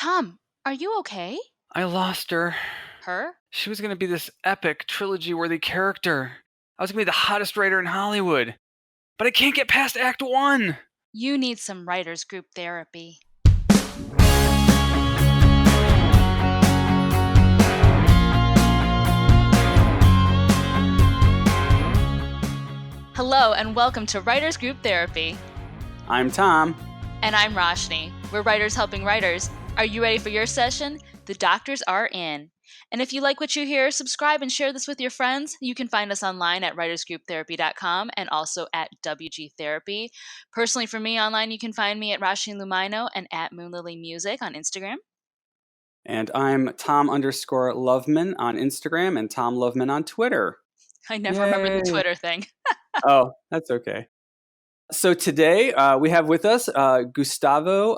Tom, are you okay? I lost her. Her? She was going to be this epic, trilogy-worthy character. I was going to be the hottest writer in Hollywood. But I can't get past Act 1! You need some writers group therapy. Hello and welcome to Writers Group Therapy. I'm Tom. And I'm Roshni. We're writers helping writers. Are you ready for your session? The doctors are in. And if you like what you hear, subscribe and share this with your friends. You can find us online at writersgrouptherapy.com and also at WG Therapy. Personally, for me, online, you can find me at Roshni Lumino and at Moonlily Music on Instagram. And I'm Tom_Loveman on Instagram and Tom Loveman on Twitter. I never remember the Twitter thing. Oh, that's okay. So today we have with us Gustavo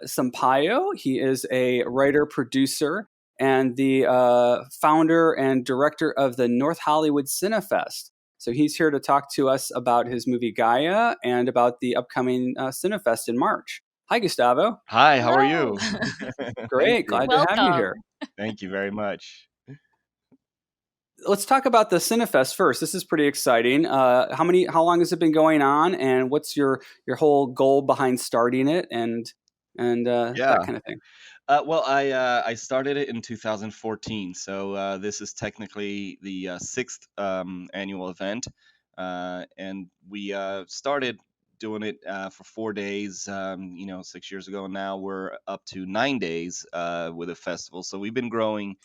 Sampaio. He is a writer, producer, and the founder and director of the North Hollywood Cinefest. So he's here to talk to us about his movie Gaia and about the upcoming Cinefest in March. Hi, Gustavo. Hi, how are you? Great, glad to have you here. Thank you very much. Let's talk about the Cinefest first. This is pretty exciting. How long has it been going on, and what's your whole goal behind starting it, and that kind of thing? Well, I started it in 2014, so this is technically the sixth annual event, and we started doing it for 4 days, 6 years ago. Now we're up to 9 days with a festival, so we've been growing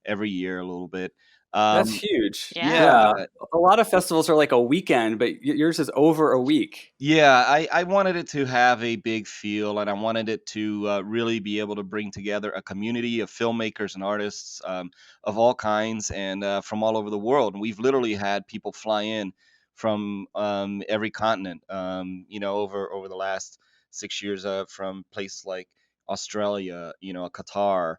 every year a little bit. That's huge. Yeah. A lot of festivals are like a weekend, but yours is over a week. Yeah, I wanted it to have a big feel, and I wanted it to really be able to bring together a community of filmmakers and artists of all kinds and from all over the world. And we've literally had people fly in from every continent, over the last 6 years, from places like Australia, Qatar,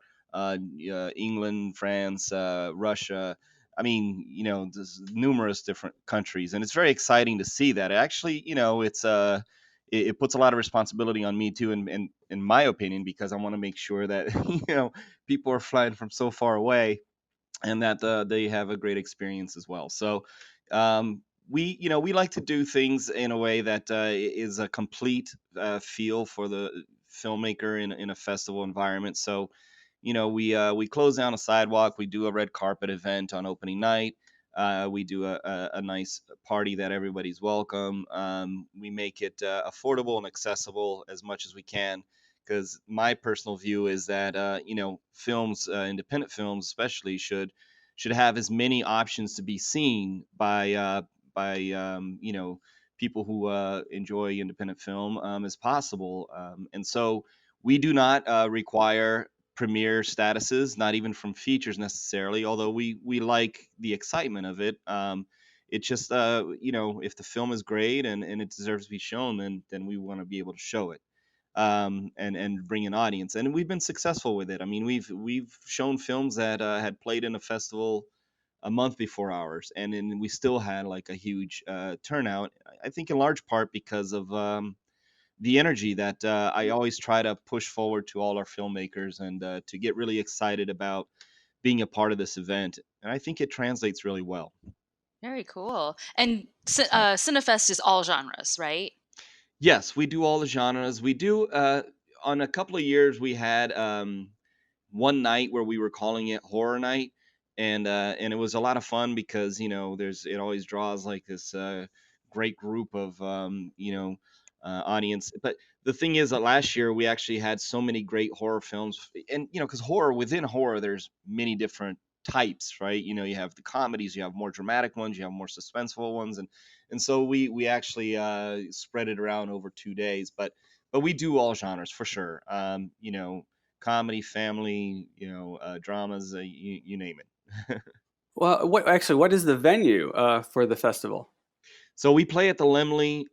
England, France, Russia. I mean, there's numerous different countries, and it's very exciting to see that. Actually, it puts a lot of responsibility on me too, and in my opinion, because I want to make sure that people are flying from so far away, and that they have a great experience as well. So, we like to do things in a way that is a complete feel for the filmmaker in a festival environment. So, we close down a sidewalk. We do a red carpet event on opening night. We do a nice party that everybody's welcome. We make it affordable and accessible as much as we can, because my personal view is that films, independent films especially, should have as many options to be seen by people who enjoy independent film as possible. And so we do not require premiere statuses, not even from features necessarily, although we like the excitement of it. It's just if the film is great and it deserves to be shown, then we want to be able to show it, and bring an audience. And we've been successful with it. I mean, we've shown films that had played in a festival a month before ours, and then we still had like a huge turnout. I think in large part because of the energy that I always try to push forward to all our filmmakers, and to get really excited about being a part of this event. And I think it translates really well. Very cool. And Cinefest is all genres, right? Yes, we do all the genres. We do on a couple of years we had one night where we were calling it horror night, and it was a lot of fun because it always draws like this great group of audience. But the thing is that last year we actually had so many great horror films, and because within horror there's many different types, right? You have the comedies, you have more dramatic ones, you have more suspenseful ones, and so we actually spread it around over 2 days. But we do all genres for sure. Comedy, family, dramas, you name it. Well, what is the venue for the festival? So we play at the Laemmle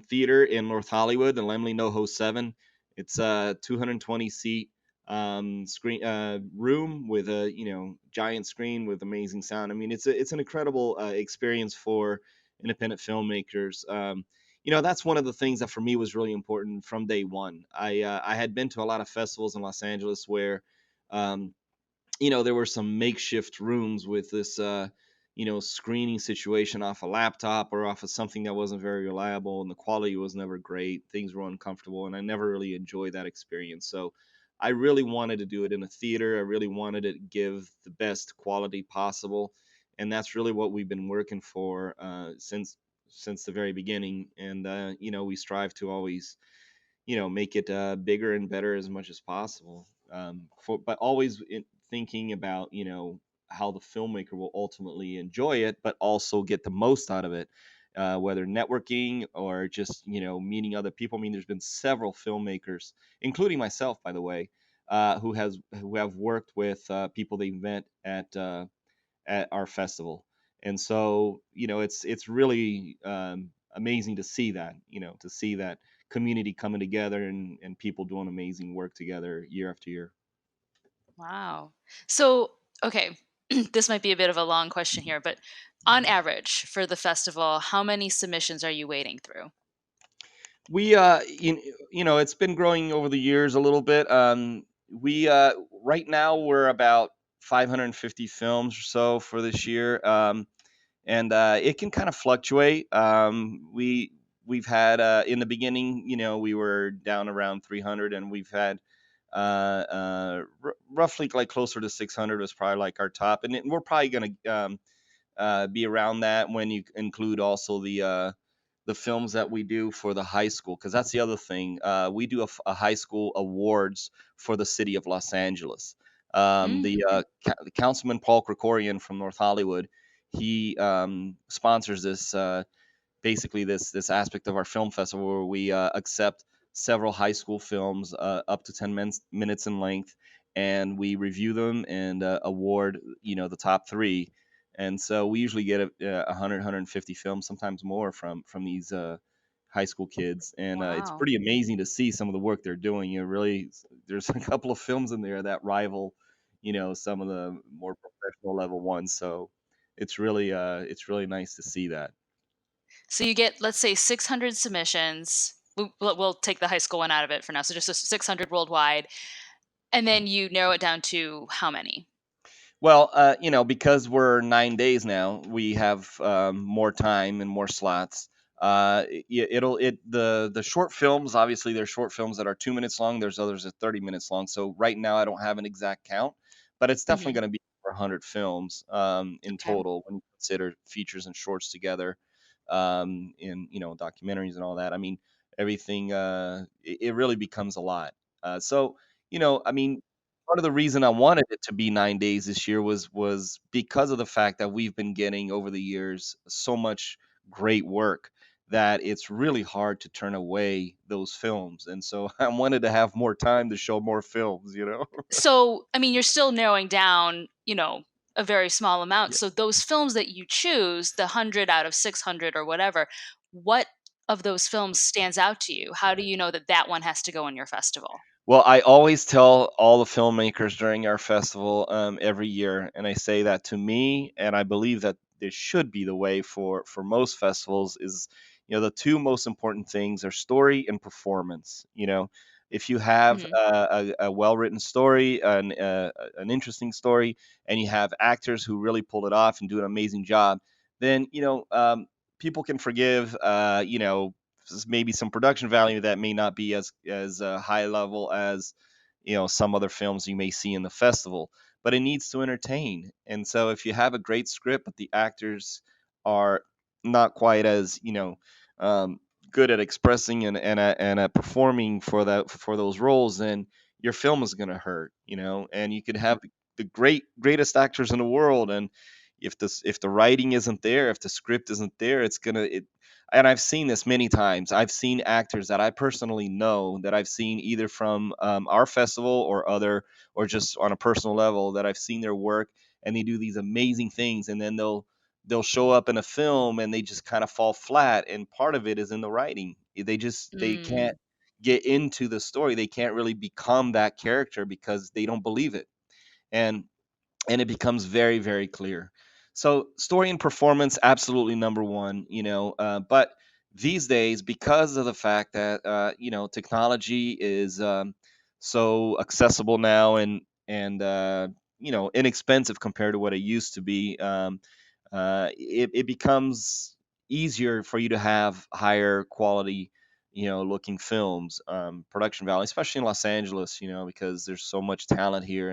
Theater in North Hollywood, the Laemmle NoHo 7. It's a 220 seat screen room with a giant screen with amazing sound. I mean, it's an incredible experience for independent filmmakers. that's one of the things that for me was really important from day one. I had been to a lot of festivals in Los Angeles where um, there were some makeshift rooms with this, screening situation off a laptop or off of something that wasn't very reliable, and the quality was never great. Things were uncomfortable, and I never really enjoyed that experience. So I really wanted to do it in a theater. I really wanted to give the best quality possible, and that's really what we've been working for since the very beginning. And we strive to always make it bigger and better as much as possible. But always thinking about how the filmmaker will ultimately enjoy it, but also get the most out of it. Whether networking or just meeting other people. I mean, there's been several filmmakers, including myself, by the way, who have worked with people they met at our festival. And so it's really amazing to see that, to see that community coming together, and people doing amazing work together year after year. Wow. So, okay, this might be a bit of a long question here, but on average for the festival, how many submissions are you wading through? We it's been growing over the years a little bit. We Right now we're about 550 films or so for this year. And it can kind of fluctuate. We've had in the beginning, we were down around 300, and we've had roughly like closer to 600 was probably like our top, and we're probably going to be around that when you include also the films that we do for the high school, because that's the other thing. We do a high school awards for the city of Los Angeles. The Councilman Paul Krikorian from North Hollywood, he sponsors this basically this aspect of our film festival where we accept several high school films up to 10 minutes in length, and we review them and award the top three. And so we usually get 100 films, sometimes more, from these high school kids, and it's Wow. pretty amazing to see some of the work they're doing. Really, there's a couple of films in there that rival some of the more professional level ones. So it's really nice to see that. So you get, let's say, 600 submissions. We'll take the high school one out of it for now. So just 600 worldwide. And then you narrow it down to how many? Well, because we're 9 days now, we have more time and more slots. The short films, obviously, there's short films that are 2 minutes long. There's others that 30 minutes long. So right now, I don't have an exact count, but it's definitely Hmm. going to be over 100 films in Okay. total when you consider features and shorts together, in documentaries and all that. I mean, everything. It really becomes a lot. I mean, part of the reason I wanted it to be 9 days this year was because of the fact that we've been getting over the years so much great work that it's really hard to turn away those films. And so I wanted to have more time to show more films. So, I mean, you're still narrowing down, a very small amount. Yeah. So those films that you choose, the 100 out of 600 or whatever, what of those films stands out to you? How do you know that that one has to go in your festival? Well, I always tell all the filmmakers during our festival every year, and I say that to me, and I believe that this should be the way for most festivals. Is the two most important things are story and performance. If you have Hmm. a well written story, an interesting story, and you have actors who really pull it off and do an amazing job, then people can forgive. Maybe some production value that may not be as high level as some other films you may see in the festival, but it needs to entertain. And so if you have a great script but the actors are not quite as um, good at expressing and at performing for those roles, then your film is going to hurt. And you could have the greatest actors in the world, and if the writing isn't there, if the script isn't there, and I've seen this many times. I've seen actors that I personally know, that I've seen either from our festival or or just on a personal level, that I've seen their work, and they do these amazing things, and then they'll show up in a film and they just kind of fall flat. And part of it is in the writing. They can't Mm. get into the story. They can't really become that character because they don't believe it. And it becomes very, very clear. So story and performance, absolutely number one. But these days, because of the fact that technology is so accessible now, and inexpensive compared to what it used to be, it becomes easier for you to have higher quality, looking films, production value, especially in Los Angeles, because there's so much talent here,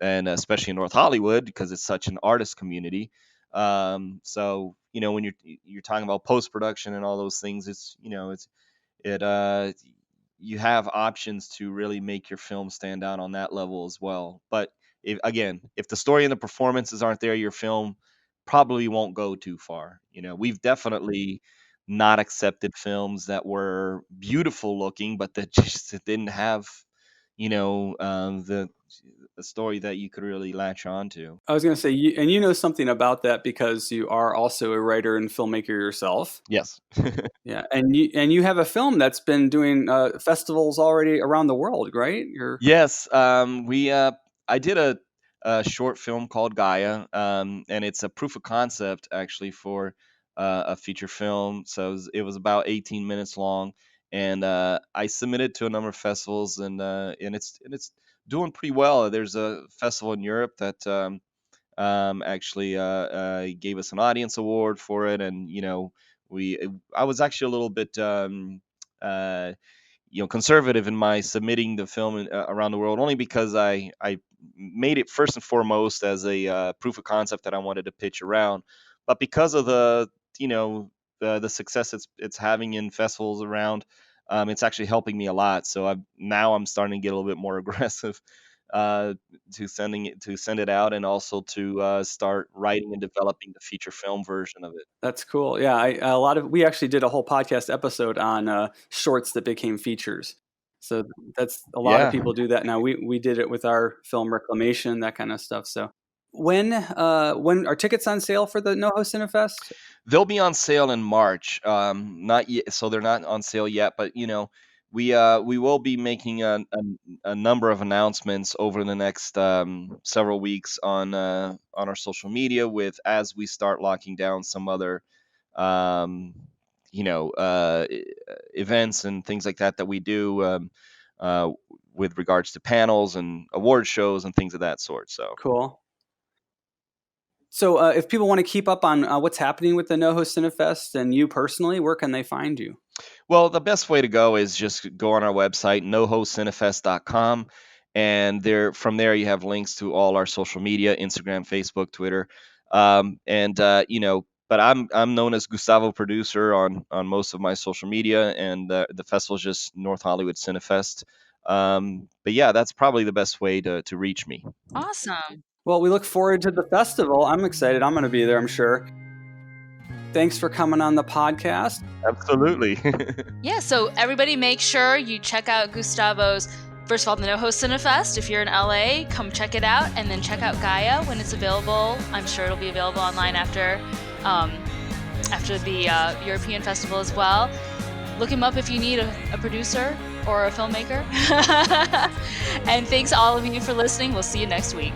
and especially in North Hollywood because it's such an artist community. So when you're talking about post production and all those things, it you have options to really make your film stand out on that level as well. But if the story and the performances aren't there, your film probably won't go too far. We've definitely not accepted films that were beautiful looking, but that just didn't have, the story that you could really latch on to. I was going to say, you know something about that because you are also a writer and filmmaker yourself. Yes. Yeah, and you have a film that's been doing festivals already around the world, right? Yes, we I did a short film called Gaia, and it's a proof of concept actually for a feature film. So it was about 18 minutes long, and I submitted to a number of festivals, and it's doing pretty well. There's a festival in Europe that actually gave us an audience award for it, and we I was actually a little bit uh, conservative in my submitting the film around the world, only because I made it first and foremost as a proof of concept that I wanted to pitch around, but because of the success it's having in festivals around, it's actually helping me a lot. So I'm starting to get a little bit more aggressive uh, to send it out, and also to start writing and developing the feature film version of it. That's cool. Yeah, we actually did a whole podcast episode on shorts that became features. So that's a lot of Yeah. people do that now. We did it with our film Reclamation, that kind of stuff. So when are tickets on sale for the NoHo Cinefest? They'll be on sale in March. Not yet, so they're not on sale yet. But we will be making a number of announcements over the next several weeks on our social media, with as we start locking down some other um, events and things like that we do, uh, with regards to panels and award shows and things of that sort. So. Cool. So if people want to keep up on what's happening with the NoHo Cinefest and you personally, where can they find you? Well, the best way to go is just go on our website, nohocinefest.com. And from there, you have links to all our social media: Instagram, Facebook, Twitter. But I'm known as Gustavo Producer on most of my social media, and the festival is just North Hollywood Cinefest. But yeah, that's probably the best way to reach me. Awesome. Well, we look forward to the festival. I'm excited. I'm going to be there, I'm sure. Thanks for coming on the podcast. Absolutely. Yeah, so everybody make sure you check out Gustavo's, first of all, the NoHo Cinefest. If you're in LA, come check it out, and then check out Gaia when it's available. I'm sure it'll be available online after the European festival as well. Look him up if you need a producer or a filmmaker. And thanks all of you for listening. We'll see you next week.